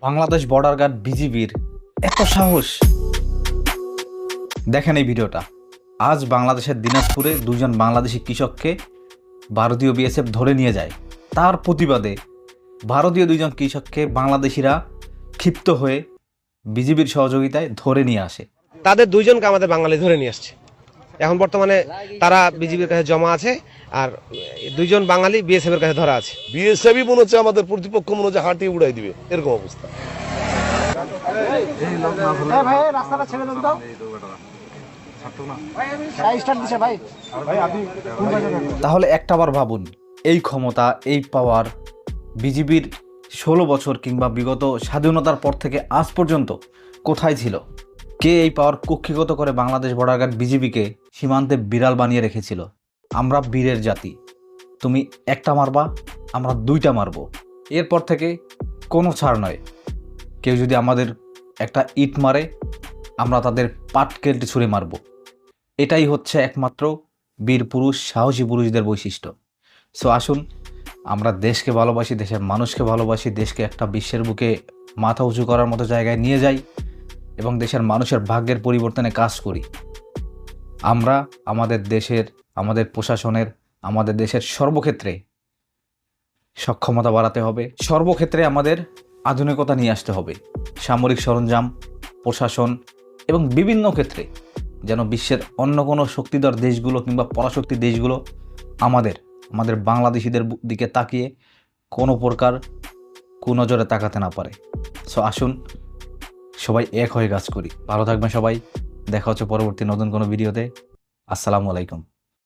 Bangladesh border guard বিজিবির এত সাহস! দেখেন এই ভিডিওটা। আজ বাংলাদেশের দিনাজপুরে দুজন বাংলাদেশি কৃষককে ভারতীয় বিএসএফ ধরে নিয়ে যায়। তার প্রতিবাদে ভারতীয় দুজন কৃষককে বাংলাদেশিরা ক্ষিপ্ত হয়ে বিজিবির সহযোগিতায় ধরে নিয়ে আসে। তাদের দুইজনকে আমাদের বাঙালি ধরে নিয়ে আসছে। এখন বর্তমানে তারা বিজিবির কাছে জমা আছে, আর দুইজন বাঙালি বিএসএফ এর কাছে ধরা আছে। বিএসএফই মনে হচ্ছে আমাদের প্রতিপক্ষ মনে হচ্ছে হাঁটিয়ে উড়াই দিবে, এরকম অবস্থা। তাহলে একটাবার ভাবুন, এই ক্ষমতা, এই পাওয়ার বিজিবির 16 বছর কিংবা বিগত স্বাধীনতার পর থেকে আজ পর্যন্ত কোথায় ছিল? কে এই পাওয়ার কক্ষিগত করে বাংলাদেশ বর্ডার গার্ড বিজিবিকে সীমান্তে বিড়াল বানিয়ে রেখেছিল? আমরা বীরের জাতি, তুমি একটা মারবা, আমরা দুইটা মারব। এরপর থেকে কোনো ছাড় নয়। কেউ যদি আমাদের একটা ইট মারে, আমরা তাদের পাট কেটে ছুঁড়ে মারব। এটাই হচ্ছে একমাত্র বীর পুরুষ, সাহসী পুরুষদের বৈশিষ্ট্য। সো আসুন, আমরা দেশকে ভালোবাসি, দেশের মানুষকে ভালোবাসি, দেশকে একটা বিশ্বের বুকে মাথা উঁচু করার মতো জায়গায় নিয়ে যাই এবং দেশের মানুষের ভাগ্যের পরিবর্তনে কাজ করি। আমরা আমাদের দেশের, আমাদের প্রশাসনের, আমাদের দেশের সর্বক্ষেত্রে সক্ষমতা বাড়াতে হবে। সর্বক্ষেত্রে আমাদের আধুনিকতা নিয়ে আসতে হবে। সামরিক সরঞ্জাম, প্রশাসন এবং বিভিন্ন ক্ষেত্রে যেন বিশ্বের অন্য কোনো শক্তিধর দেশগুলো কিংবা পরাশক্তি দেশগুলো আমাদের বাংলাদেশিদের দিকে তাকিয়ে কোনো প্রকার কুনজরে তাকাতে না পারে। সো আসুন, সবাই এক হয়ে কাজ করি। ভালো থাকবেন সবাই। দেখা হচ্ছে পরবর্তী নতুন কোনো ভিডিওতে। আসসালামু আলাইকুম।